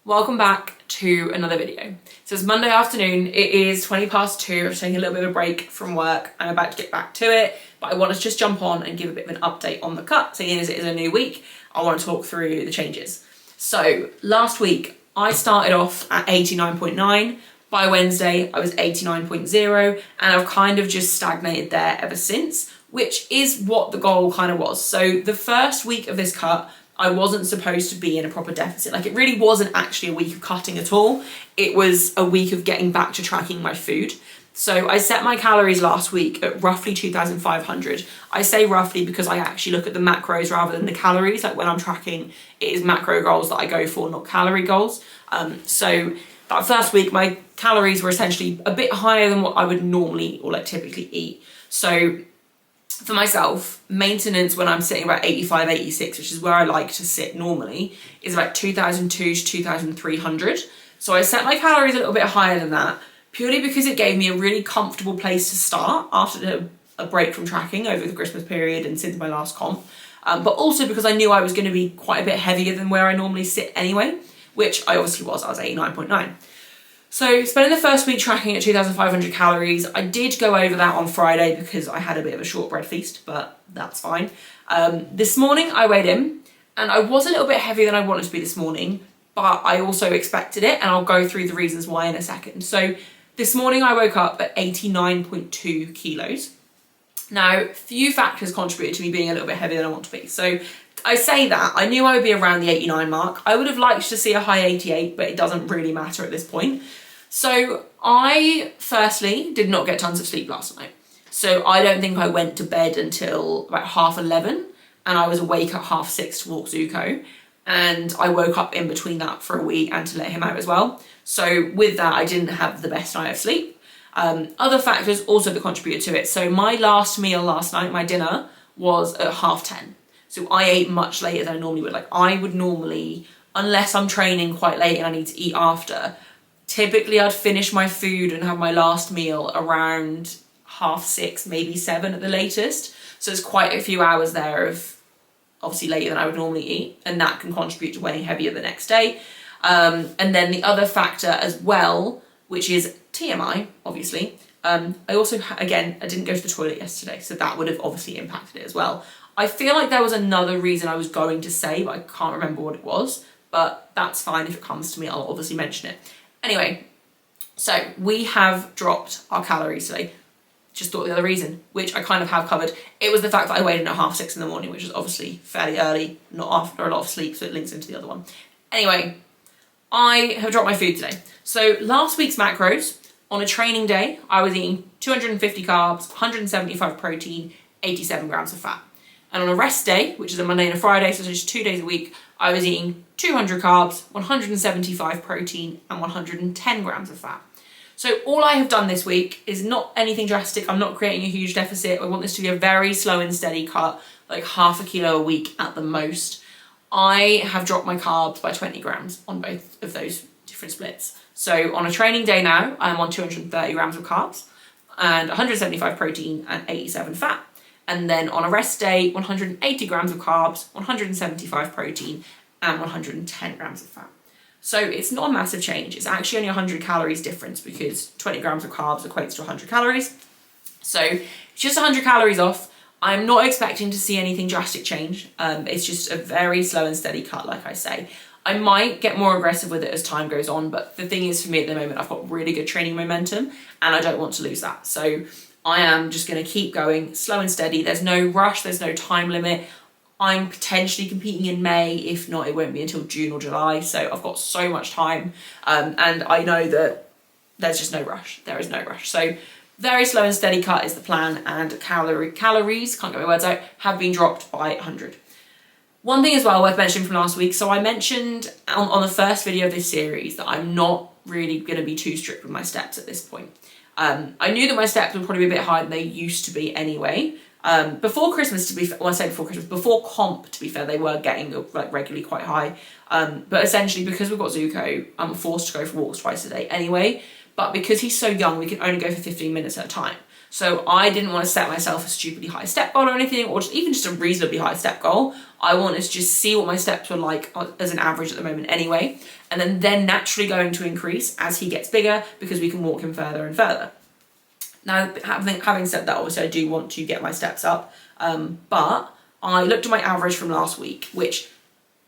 Welcome back to another video. So it's Monday afternoon, it is 20 past 2, I'm taking a little bit of a break from work, I'm about to get back to it, but I want to just jump on and give a bit of an update on the cut. Seeing as it is a new week, I want to talk through the changes. So last week, I started off at 89.9, by Wednesday I was 89.0, and I've kind of just stagnated there ever since, which is what the goal kind of was. So the first week of this cut, I wasn't supposed to be in a proper deficit. Like, it really wasn't actually a week of cutting at all. It was a week of getting back to tracking my food. So I set my calories last week at roughly 2,500. I say roughly because I actually look at the macros rather than the calories. Like, when I'm tracking, it is macro goals that I go for, not calorie goals. So that first week, my calories were essentially a bit higher than what I would normally or like typically eat. So for myself, maintenance when I'm sitting about 85, 86, which is where I like to sit normally, is about 2,200 to 2,300. So I set my calories a little bit higher than that, purely because it gave me a really comfortable place to start after a break from tracking over the Christmas period and since my last comp. But also because I knew I was going to be quite a bit heavier than where I normally sit anyway, which I obviously was. I was 89.9. So spending the first week tracking at 2,500 calories, I did go over that on Friday because I had a bit of a shortbread feast, but that's fine. This morning I weighed in and I was a little bit heavier than I wanted to be this morning, but I also expected it, and I'll go through the reasons why in a second. So this morning I woke up at 89.2 kilos. Now, few factors contributed to me being a little bit heavier than I want to be. So I say that, I knew I would be around the 89 mark. I would have liked to see a high 88, but it doesn't really matter at this point. So I, firstly, did not get tons of sleep last night. So I don't think I went to bed until about 11:30, and I was awake at 6:30 to walk Zuko. And I woke up in between that for a wee and to let him out as well. So with that, I didn't have the best night of sleep. Other factors also that contributed to it. So my last meal last night, my dinner, was at 10:30. So I ate much later than I normally would. Like, I would normally, unless I'm training quite late and I need to eat after, typically I'd finish my food and have my last meal around 6:30, maybe 7 at the latest. So there's quite a few hours there of obviously later than I would normally eat, and that can contribute to weighing heavier the next day. And then the other factor as well, which is TMI, obviously. I also, again, I didn't go to the toilet yesterday, so that would have obviously impacted it as well. I feel like there was another reason I was going to say, but I can't remember what it was, but that's fine. If it comes to me, I'll obviously mention it. Anyway, so we have dropped our calories today. Just thought the other reason, which I kind of have covered. It was the fact that I weighed in at 6:30 in the morning, which is obviously fairly early, not after a lot of sleep, so it links into the other one. Anyway, I have dropped my food today. So last week's macros, on a training day, I was eating 250 carbs, 175 protein, 87 grams of fat. And on a rest day, which is a Monday and a Friday, so just 2 days a week, I was eating 200 carbs, 175 protein, and 110 grams of fat. So all I have done this week is not anything drastic. I'm not creating a huge deficit. I want this to be a very slow and steady cut, like 0.5 kilo a week at the most. I have dropped my carbs by 20 grams on both of those different splits. So on a training day now, I'm on 230 grams of carbs and 175 protein and 87 fat. And then on a rest day, 180 grams of carbs, 175 protein, and 110 grams of fat. So it's not a massive change. It's actually only 100 calories difference because 20 grams of carbs equates to 100 calories. So it's just 100 calories off. I'm not expecting to see anything drastic change. It's just a very slow and steady cut, like I say. I might get more aggressive with it as time goes on, but the thing is, for me at the moment, I've got really good training momentum and I don't want to lose that. So I am just going to keep going slow and steady. There's no rush, there's no time limit. I'm potentially competing in May. If not, it won't be until June or July. So I've got so much time. And I know that there's just no rush. There is no rush. So very slow and steady cut is the plan. And calories, can't get my words out, have been dropped by 100. One thing as well worth mentioning from last week. So I mentioned on the first video of this series that I'm not really going to be too strict with my steps at this point. I knew that my steps would probably be a bit higher than they used to be anyway. Before Christmas, to be fair, well, I say before Christmas, before comp, to be fair, they were getting like regularly quite high. But essentially, because we've got Zuko, I'm forced to go for walks twice a day anyway. But because he's so young, we can only go for 15 minutes at a time. So I didn't want to set myself a stupidly high step goal or anything, or even just a reasonably high step goal. I wanted to just see what my steps were like as an average at the moment anyway, and then they're naturally going to increase as he gets bigger because we can walk him further and further. Now, having said that, obviously I do want to get my steps up, but I looked at my average from last week, which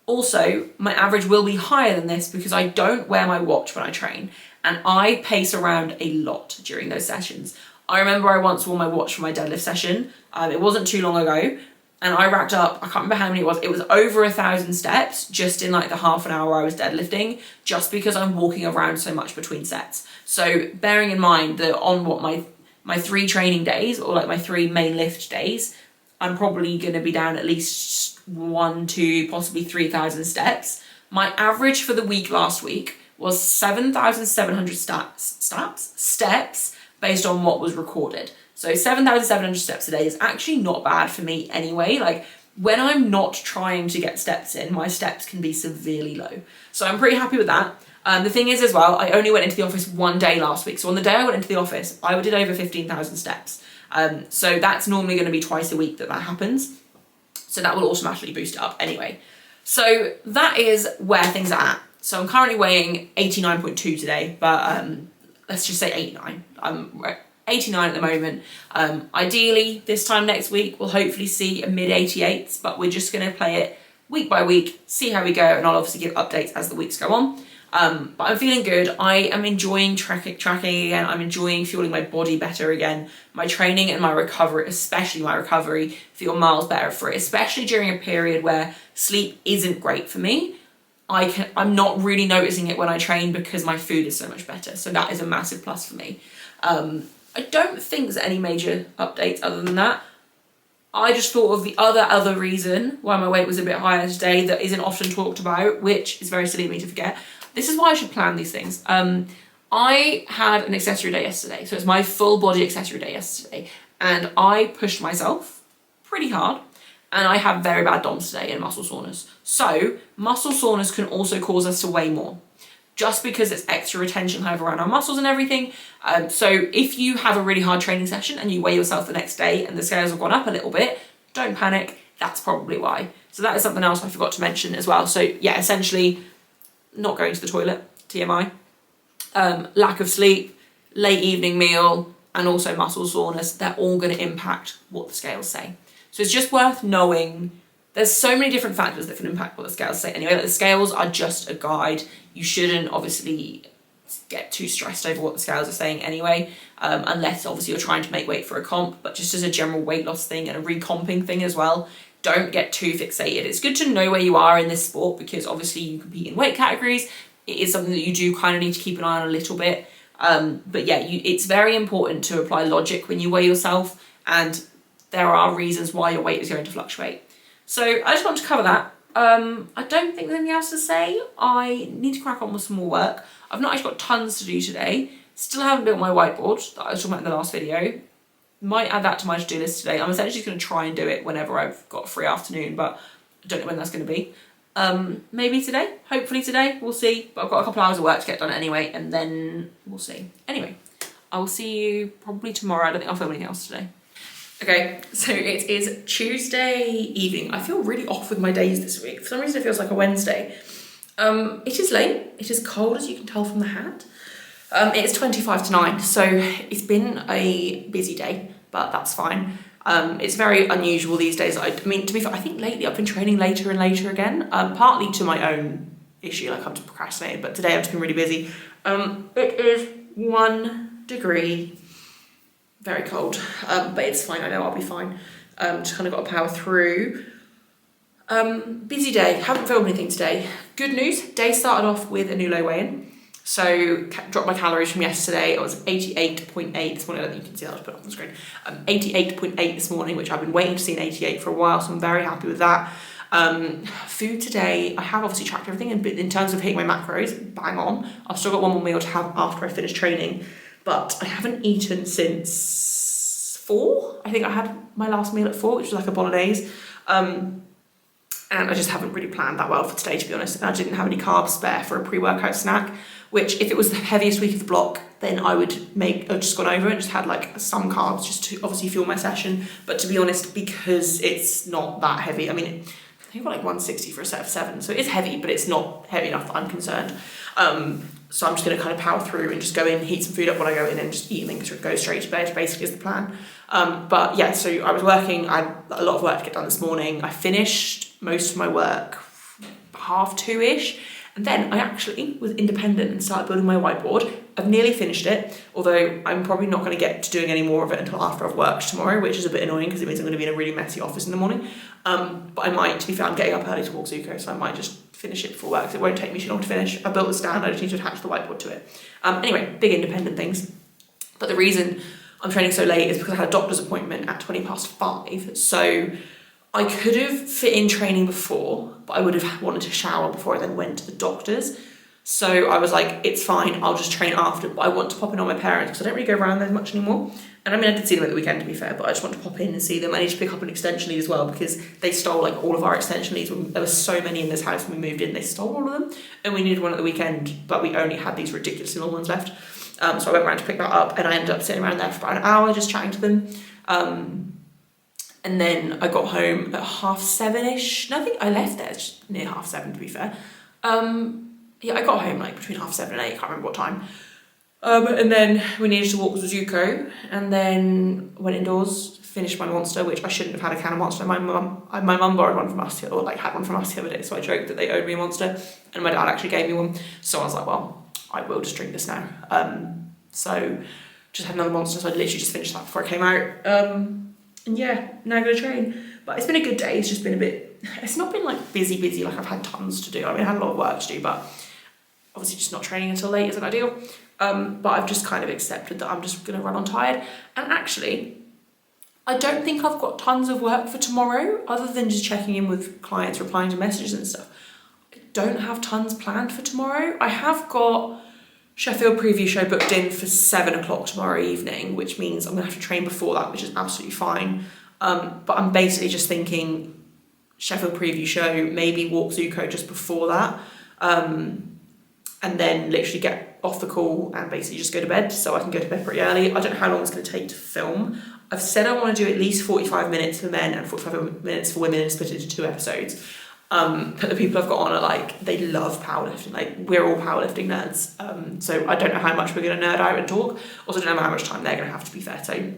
also my average will be higher than this because I don't wear my watch when I train, and I pace around a lot during those sessions. I remember I once wore my watch for my deadlift session. It wasn't too long ago, and I racked up, I can't remember how many it was over 1,000 steps just in like the half an hour I was deadlifting, just because I'm walking around so much between sets. So bearing in mind that on what my 3 training days, or like my 3 main lift days, I'm probably going to be down at least 1 to possibly 3,000 steps. My average for the week last week was 7,700 steps based on what was recorded. So 7,700 steps a day is actually not bad for me anyway. Like, when I'm not trying to get steps in, my steps can be severely low. So I'm pretty happy with that. The thing is as well, I only went into the office 1 day last week. So on the day I went into the office, I did over 15,000 steps. So that's normally going to be twice a week that happens. So that will automatically boost it up anyway. So that is where things are at. So I'm currently weighing 89.2 today, but let's just say 89. I'm 89 at the moment. Ideally, this time next week, we'll hopefully see a mid-88s, but we're just going to play it week by week, see how we go, and I'll obviously give updates as the weeks go on. But I'm feeling good. I am enjoying tracking again. I'm enjoying fueling my body better again. My training and my recovery, especially my recovery, feel miles better for it, especially during a period where sleep isn't great for me. I'm not really noticing it when I train because my food is so much better. So that is a massive plus for me. I don't think there's any major updates other than that. I just thought of the other reason why my weight was a bit higher today that isn't often talked about, which is very silly of me to forget. This is why I should plan these things. I had an accessory day yesterday. So it's my full body accessory day yesterday. And I pushed myself pretty hard. And I have very bad DOMs today and muscle soreness. So muscle soreness can also cause us to weigh more, just because it's extra retention kind of around our muscles and everything. So if you have a really hard training session and you weigh yourself the next day and the scales have gone up a little bit, don't panic. That's probably why. So that is something else I forgot to mention as well. So yeah, essentially not going to the toilet, TMI, lack of sleep, late evening meal, and also muscle soreness. They're all going to impact what the scales say. So it's just worth knowing there's so many different factors that can impact what the scales say. Anyway, like the scales are just a guide. You shouldn't obviously get too stressed over what the scales are saying anyway, unless obviously you're trying to make weight for a comp, but just as a general weight loss thing and a recomping thing as well, don't get too fixated. It's good to know where you are in this sport because obviously you compete in weight categories. It is something that you do kind of need to keep an eye on a little bit. But yeah, it's very important to apply logic when you weigh yourself, and there are reasons why your weight is going to fluctuate. So I just want to cover that. I don't think there's anything else to say. I need to crack on with some more work. I've not actually got tons to do today. Still haven't built my whiteboard that I was talking about in the last video. Might add that to my to-do list today. I'm essentially just going to try and do it whenever I've got a free afternoon, but I don't know when that's going to be. Maybe today, hopefully today, we'll see. But I've got a couple hours of work to get done anyway, and then we'll see. Anyway, I will see you probably tomorrow. I don't think I'll film anything else today. Okay, so it is Tuesday evening. I feel really off with my days this week. For some reason it feels like a Wednesday. It is late. It is cold, as you can tell from the hat. It is 25 to 9, so it's been a busy day, but that's fine. It's very unusual these days. I mean, to be fair, I think lately I've been training later and later again, partly to my own issue, like I'm just procrastinating, but today I've just been really busy. It is 1 degree. Very cold, but it's fine. I know I'll be fine. Just kind of got to power through. Busy day. Haven't filmed anything today. Good news. Day started off with a new low weigh-in. So dropped my calories from yesterday. I was 88.8 this morning. I don't think you can see that. I'll just put it up on the screen. 88.8 this morning, which I've been waiting to see an 88 for a while. So I'm very happy with that. Food today. I have obviously tracked everything in terms of hitting my macros. Bang on. I've still got one more meal to have after I finish training. But I haven't eaten since 4. I think I had my last meal at 4, which was like a bolognese. And and I just haven't really planned that well for today, to be honest. And I didn't have any carbs spare for a pre-workout snack, which if it was the heaviest week of the block, then I've just gone over and just had like some carbs just to obviously fuel my session. But to be honest, because it's not that heavy, I mean, I think I've got like 160 for a set of 7, so it's heavy, but it's not heavy enough that I'm concerned. So I'm just going to kind of power through and just go in, heat some food up when I go in, and just eat and then go straight to bed, basically is the plan. But yeah, so I was working, I had a lot of work to get done this morning. I finished most of my work 2:30ish, and then I actually was independent and started building my whiteboard. I've nearly finished it, although I'm probably not going to get to doing any more of it until after I've worked tomorrow, which is a bit annoying because it means I'm going to be in a really messy office in the morning. But I might, to be fair, I'm getting up early to walk Zuko, so I might just finish it before work, because it won't take me too long to finish. I built the stand, I just need to attach the whiteboard to it. Anyway, big independent things. But the reason I'm training so late is because I had a doctor's appointment at 5:20, so I could have fit in training before, but I would have wanted to shower before I then went to the doctor's. So I was like, it's fine, I'll just train after, but I want to pop in on my parents because I don't really go around there much anymore. And I mean, I did see them at the weekend, to be fair, but I just want to pop in and see them. I need to pick up an extension lead as well, because they stole like all of our extension leads. There were so many in this house when we moved in, they stole all of them, and we needed one at the weekend, but we only had these ridiculously long ones left. So I went around to pick that up, and I ended up sitting around there for about an hour just chatting to them. And then I got home at 7:30ish. No, I think I left there just near 7:30, to be fair. Yeah, I got home like between 7:30 and 8, I can't remember what time. And then we needed to walk with Zuko, and then went indoors, finished my Monster, which I shouldn't have had a can of Monster. My mum borrowed one from us, or like had one from us the other day, so I joked that they owed me a Monster, and my dad actually gave me one. So I was like, well, I will just drink this now. So just had another Monster, so I literally just finished that before I came out. And yeah, now I'm gonna train. But it's been a good day. It's just been a bit, it's not been like busy, like I've had tons to do. I mean, I had a lot of work to do, but obviously just not training until late isn't ideal. But I've just kind of accepted that I'm just gonna run on tired. And actually, I don't think I've got tons of work for tomorrow, other than just checking in with clients, replying to messages and stuff. I don't have tons planned for tomorrow. I have got Sheffield preview show booked in for 7 o'clock tomorrow evening, which means I'm gonna have to train before that, which is absolutely fine. But I'm basically just thinking Sheffield preview show, maybe walk Zuko just before that, and then literally get off the call and basically just go to bed, so I can go to bed pretty early. I don't know how long it's going to take to film. I've said I want to do at least 45 minutes for men and 45 minutes for women and split it into 2 episodes. But the people I've got on are like, they love powerlifting. Like, we're all powerlifting nerds. So I don't know how much we're going to nerd out and talk. Also, don't know how much time they're going to have, to be fair. So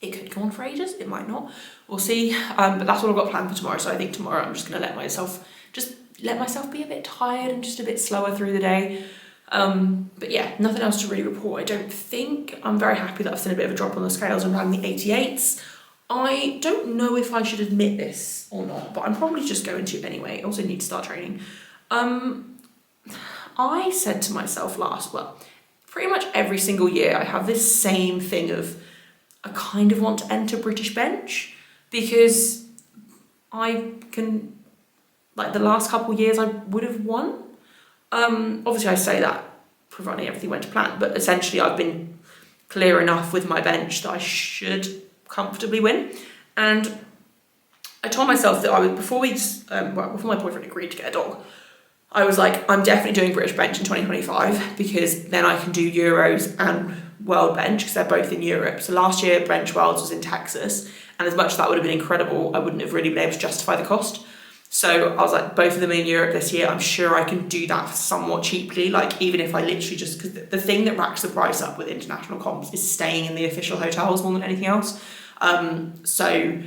it could go on for ages. It might not. We'll see. But that's what I've got planned for tomorrow. So I think tomorrow I'm just going to let myself be a bit tired and just a bit slower through the day. But yeah, nothing else to really report, I don't think. I'm very happy that I've seen a bit of a drop on the scales. I'm around the 88s. I don't know if I should admit this or not, but I'm probably just going to anyway. I also need to start training. I said to myself pretty much every single year I have this same thing of, I kind of want to enter British bench, because I can, like the last couple of years I would have won. Obviously I say that providing everything went to plan, but essentially I've been clear enough with my bench that I should comfortably win. And I told myself that I would, before my boyfriend agreed to get a dog, I was like, I'm definitely doing British bench in 2025, because then I can do Euros and World bench, because they're both in Europe. So last year Bench Worlds was in Texas, and as much as that would have been incredible, I wouldn't have really been able to justify the cost. So I was like, both of them in Europe this year, I'm sure I can do that somewhat cheaply. Like, even if I literally just, because the thing that racks the price up with international comps is staying in the official hotels more than anything else. So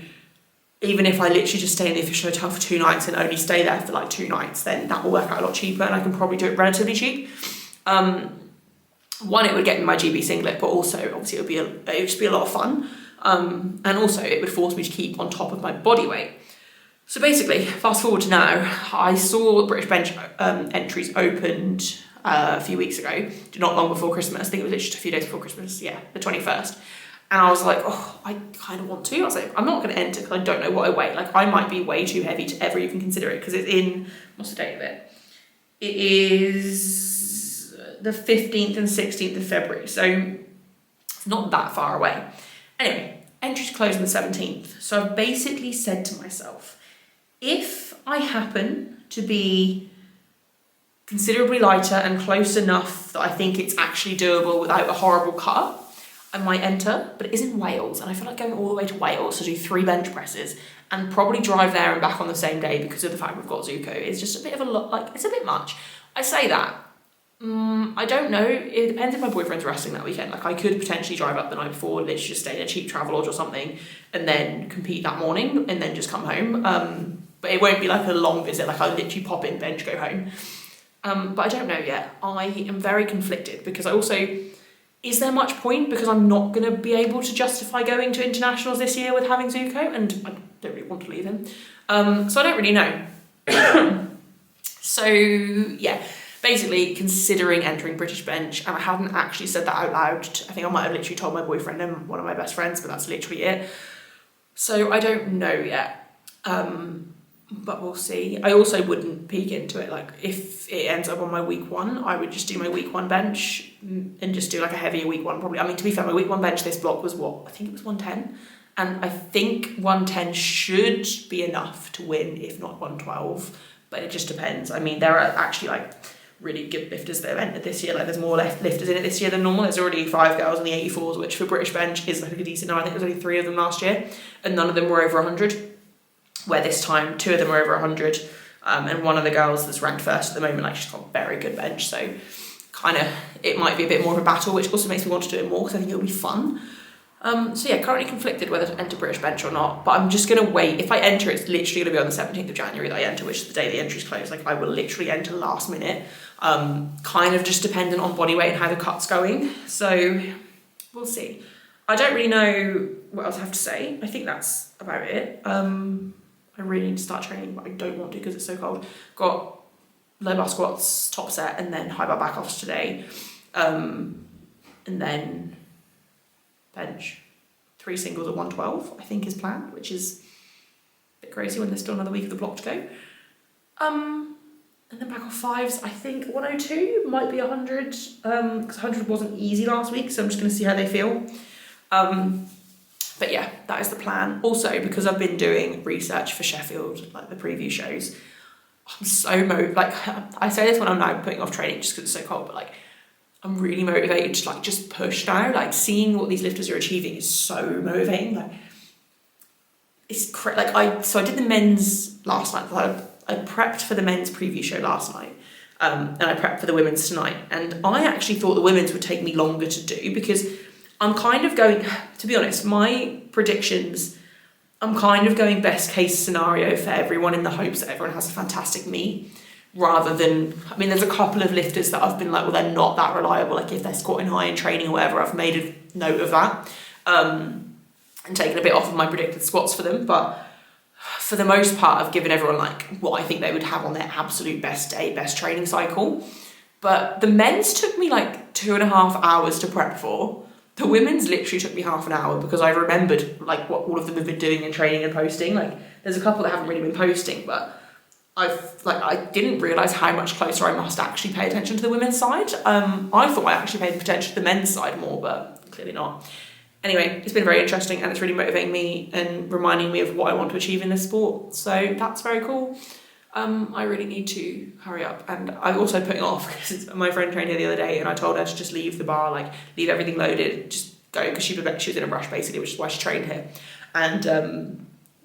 even if I literally just stay in the official hotel for 2 nights and only stay there for like 2 nights, then that will work out a lot cheaper, and I can probably do it relatively cheap. One, it would get me my GB singlet, but also obviously it would just be a lot of fun. And also it would force me to keep on top of my body weight. So basically, fast forward to now, I saw British bench entries opened a few weeks ago, not long before Christmas. I think it was literally a few days before Christmas, yeah, the 21st. And I was like, oh, I kind of want to. I was like, I'm not going to enter because I don't know what I weigh. Like, I might be way too heavy to ever even consider it, because it's in, what's the date of it? It is the 15th and 16th of February, so it's not that far away. Anyway, entries close on the 17th. So I've basically said to myself, If I happen to be considerably lighter and close enough that I think it's actually doable without a horrible cut, I might enter, but it is in Wales, and I feel like going all the way to Wales to do 3 bench presses and probably drive there and back on the same day because of the fact we've got Zuko is just a bit of a lot, like, it's a bit much. I say that. I don't know. It depends if my boyfriend's resting that weekend. Like, I could potentially drive up the night before, literally just stay in a cheap Travelodge or something, and then compete that morning and then just come home. But it won't be like a long visit. Like, I'll literally pop in, bench, go home. But I don't know yet. I am very conflicted because I also, is there much point? Because I'm not going to be able to justify going to internationals this year with having Zuko, and I don't really want to leave him. So I don't really know. So yeah, basically considering entering British bench, and I hadn't actually said that out loud. I think I might have literally told my boyfriend and one of my best friends, but that's literally it. So I don't know yet. But we'll see. I also wouldn't peek into it. Like, if it ends up on my week 1, I would just do my week 1 bench and just do like a heavier week 1 probably. I mean, to be fair, my week 1 bench this block was what? I think it was 110. And I think 110 should be enough to win, if not 112. But it just depends. I mean, there are actually like really good lifters that have entered this year. Like, there's more lifters in it this year than normal. There's already 5 girls in the 84s, which for British bench is like a decent number. I think there was only 3 of them last year, and none of them were over 100. Where this time 2 of them are over 100, and one of the girls that's ranked first at the moment, like, she's got a very good bench, so kind of it might be a bit more of a battle, which also makes me want to do it more because I think it'll be fun. So yeah, currently conflicted whether to enter British bench or not, but I'm just going to wait. If I enter, it's literally going to be on the 17th of January that I enter, which is the day the entry's closed. Like, I will literally enter last minute, kind of just dependent on body weight and how the cut's going, so we'll see. I don't really know what else I have to say. I think that's about it. I really need to start training, but I don't want to because it's so cold. Got low bar squats, top set, and then high bar back offs today. And then bench. 3 singles at 112, I think is planned, which is a bit crazy when there's still another week of the block to go. And then back off 5s, I think 102 might be 100, because 100 wasn't easy last week, so I'm just going to see how they feel. But yeah, that is the plan. Also, because I've been doing research for Sheffield, like the preview shows, I'm so like, I say this when I'm now putting off training just because it's so cold, but like, I'm really motivated to like just push now. Like, seeing what these lifters are achieving is so motivating. Like, it's like I did the men's last night. I prepped for the men's preview show last night, and I prepped for the women's tonight. And I actually thought the women's would take me longer to do because I'm kind of going, to be honest, my predictions, I'm kind of going best case scenario for everyone in the hopes that everyone has a fantastic meet, rather than, I mean, there's a couple of lifters that I've been like, well, they're not that reliable. Like, if they're squatting high in training or whatever, I've made a note of that, and taken a bit off of my predicted squats for them. But for the most part, I've given everyone like what I think they would have on their absolute best day, best training cycle. But the men's took me like 2.5 hours to prep for. The women's literally took me half an hour because I remembered like what all of them have been doing in training and posting. Like, there's a couple that haven't really been posting, but I didn't realise how much closer I must actually pay attention to the women's side. I thought I actually paid attention to the men's side more, but clearly not. Anyway, it's been very interesting and it's really motivating me and reminding me of what I want to achieve in this sport. So that's very cool. I really need to hurry up, and I'm also putting off because my friend trained here the other day and I told her to just leave the bar, like leave everything loaded, just go, because she was in a rush basically, which is why she trained here. And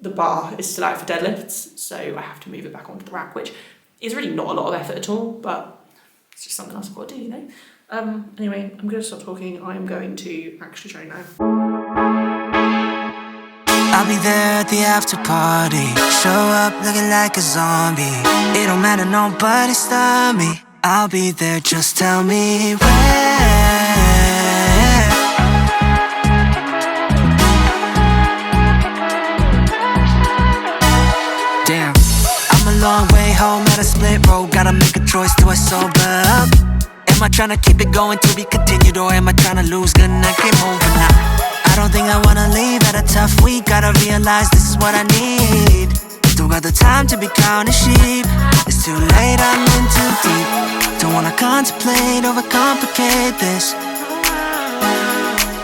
the bar is still out for deadlifts, so I have to move it back onto the rack, which is really not a lot of effort at all, but it's just something else I've got to do, you know. Anyway, I'm going to stop talking. I'm going to actually train now. I'll be there at the after party. Show up looking like a zombie. It don't matter, nobody stop me. I'll be there, just tell me where. Damn, I'm a long way home at a split road. Gotta make a choice, do I sober up? Am I tryna keep it going to be continued, or am I tryna lose? Gonna game over now. I don't think I wanna leave at a tough week. Gotta realize this is what I need. Don't got the time to be counting sheep. It's too late, I'm in too deep. Don't wanna contemplate, overcomplicate this.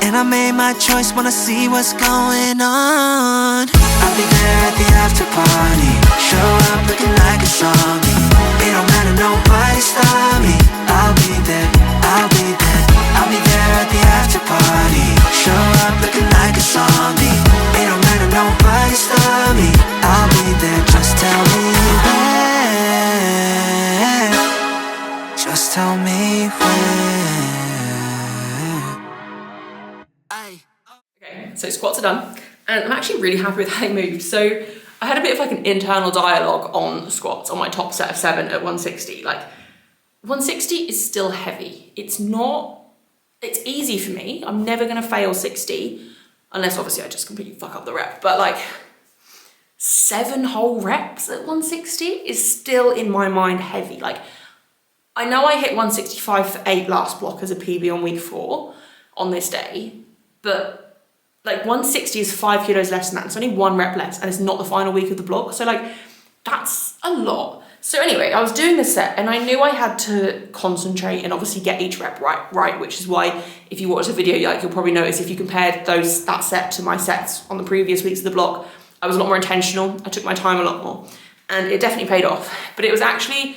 And I made my choice, wanna see what's going on. I'll be there at the after party. Show so squats are done, and I'm actually really happy with how they moved. So I had a bit of like an internal dialogue on squats on my top set of 7 at 160. Like 160 is still heavy. It's easy for me. I'm never gonna fail 60, unless obviously I just completely fuck up the rep. But like 7 whole reps at 160 is still in my mind heavy. Like I know I hit 165 for 8 last block as a PB on week 4 on this day, but like 160 is 5 kilos less than that. It's only 1 rep less, and it's not the final week of the block. So like that's a lot. So anyway, I was doing this set and I knew I had to concentrate and obviously get each rep right, which is why if you watch the video, like you'll probably notice if you compared that set to my sets on the previous weeks of the block, I was a lot more intentional. I took my time a lot more, and it definitely paid off. But it was actually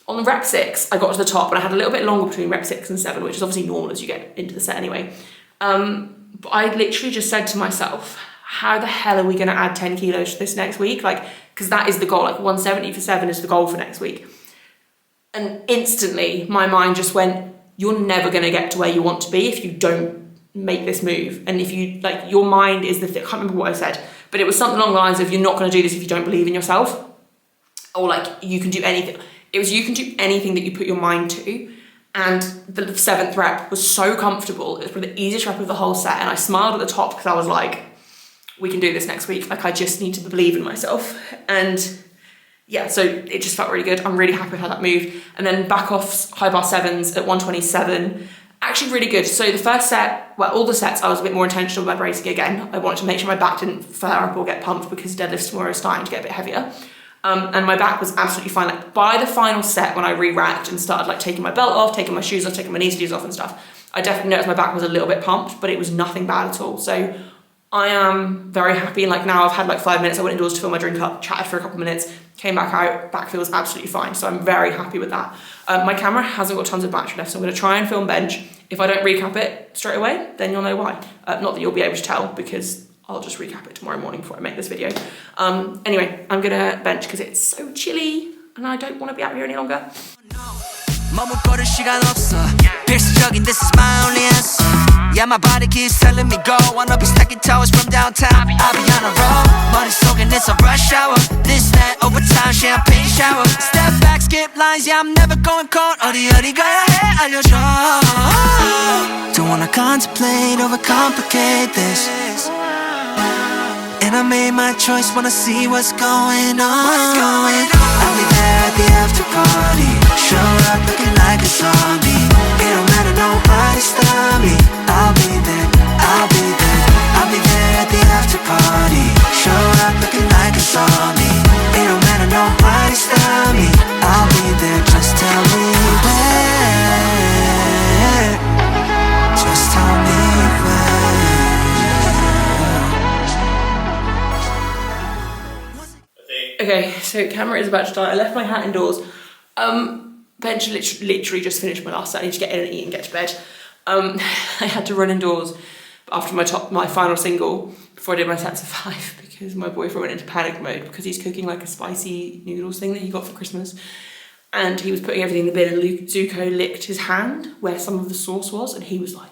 on the rep 6, I got to the top and I had a little bit longer between rep 6 and 7, which is obviously normal as you get into the set anyway. But I literally just said to myself, how the hell are we going to add 10 kilos to this next week? Like, because that is the goal, like 170 for 7 is the goal for next week. And instantly my mind just went, you're never going to get to where you want to be if you don't make this move. And if you, like, your mind is the thing, I can't remember what I said, but it was something along the lines of, you're not going to do this if you don't believe in yourself. Or like, you can do anything. It was, you can do anything that you put your mind to. And the 7th rep was so comfortable. It was probably the easiest rep of the whole set. And I smiled at the top because I was like, we can do this next week. Like, I just need to believe in myself. And yeah, so it just felt really good. I'm really happy with how that moved. And then back off high bar 7s at 127, actually really good. So the first set, well, all the sets, I was a bit more intentional about bracing again. I wanted to make sure my back didn't flare up or get pumped because deadlifts tomorrow is starting to get a bit heavier. And my back was absolutely fine. Like by the final set, when I re-racked and started like taking my belt off, taking my shoes off, taking my knee sleeves off and stuff, I definitely noticed my back was a little bit pumped, but it was nothing bad at all. So I am very happy. And like now I've had like 5 minutes, I went indoors to fill my drink up, chatted for a couple of minutes, came back out, back feels absolutely fine. So I'm very happy with that. My camera hasn't got tons of battery left, so I'm gonna try and film bench. If I don't recap it straight away, then you'll know why. Not that you'll be able to tell because I'll just recap it tomorrow morning before I make this video. Anyway, I'm gonna bench because it's so chilly and I don't want to be out here any longer. 머뭇거릴 시간 없어 필수적인 this is my only answer Yeah, my body keeps telling me go Wanna be stacking towers from downtown I'll be on a roll 머릿속엔 it's a rush hour This, that, overtime, champagne shower Step back, skip lines Yeah, I'm never going cold 어디 가야 해 알려줘 Don't wanna contemplate, overcomplicate this And I made my choice, wanna see what's going on I'll be there at the after party Show up looking like a zombie It don't matter, nobody stop me I'll be there, I'll be there I'll be there at the after party Show up looking like a zombie It don't matter, nobody stop me I'll be there, just tell me where Just tell me where Okay, so camera is about to die. I left my hat indoors. Bench literally just finished my last set. I need to get in and eat and get to bed. I had to run indoors after my final single before I did my sets of 5 because my boyfriend went into panic mode because he's cooking like a spicy noodles thing that he got for Christmas. And he was putting everything in the bin and Zuko licked his hand where some of the sauce was and he was like,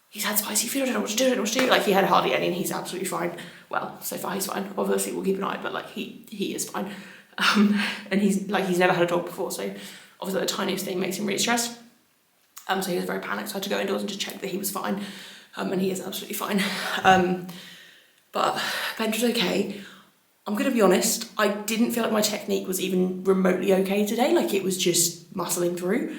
he's had spicy food, I don't know what to do, I don't know what to do. Like he had hardly any and he's absolutely fine. Well, so far he's fine. Obviously we'll keep an eye, but like he is fine. And he's never had a dog before, so obviously the tiniest thing makes him really stressed. So he was very panicked, so I had to go indoors and just check that he was fine. And he is absolutely fine. But bench was okay. I'm gonna be honest, I didn't feel like my technique was even remotely okay today. Like it was just muscling through.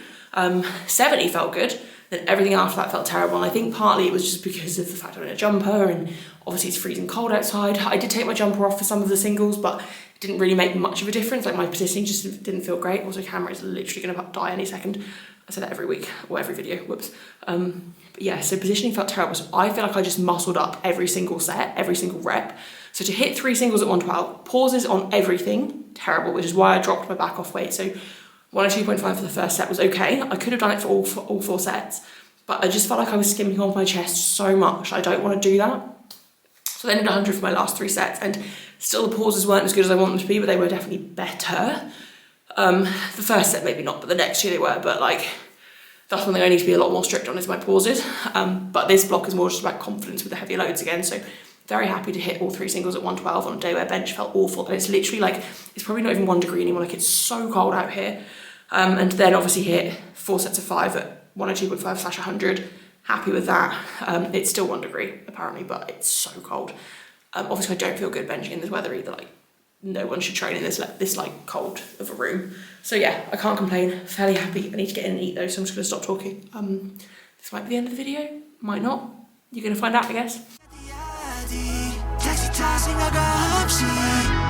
70 felt good, then everything after that felt terrible. And I think partly it was just because of the fact I'm in a jumper and obviously it's freezing cold outside. I did take my jumper off for some of the singles, but it didn't really make much of a difference. Like my positioning just didn't feel great. Also, camera is literally gonna die any second. I say that every week or every video, whoops. But yeah, so positioning felt terrible. So I feel like I just muscled up every single set, every single rep. So to hit 3 singles at 112, pauses on everything, terrible, which is why I dropped my back off weight. So 102.5 for the first set was okay. I could have done it for all 4 sets, but I just felt like I was skimming off my chest so much. I don't want to do that. So I ended 100 for my last 3 sets, and still the pauses weren't as good as I want them to be, but they were definitely better. The first set maybe not, but the next 2 they were, but like That's one thing I need to be a lot more strict on, is my pauses. But this block is more just about confidence with the heavier loads again. So very happy to hit all 3 singles at 112 on a day where bench felt awful. And it's literally like, it's probably not even 1 degree anymore. Like, it's so cold out here. And then obviously hit 4 sets of 5 at 102.5/100. Happy with that. It's still 1 degree apparently, but it's so cold. Obviously I don't feel good benching in this weather either. Like, no one should train in this like cold of a room. So yeah, I can't complain. Fairly happy. I need to get in and eat though, so I'm just gonna stop talking. This might be the end of the video. Might not. You're gonna find out, I guess.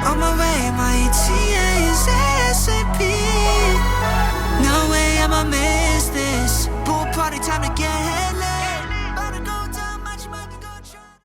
On my way, my ETA is ASAP. No way I'ma miss this. Pool party time to get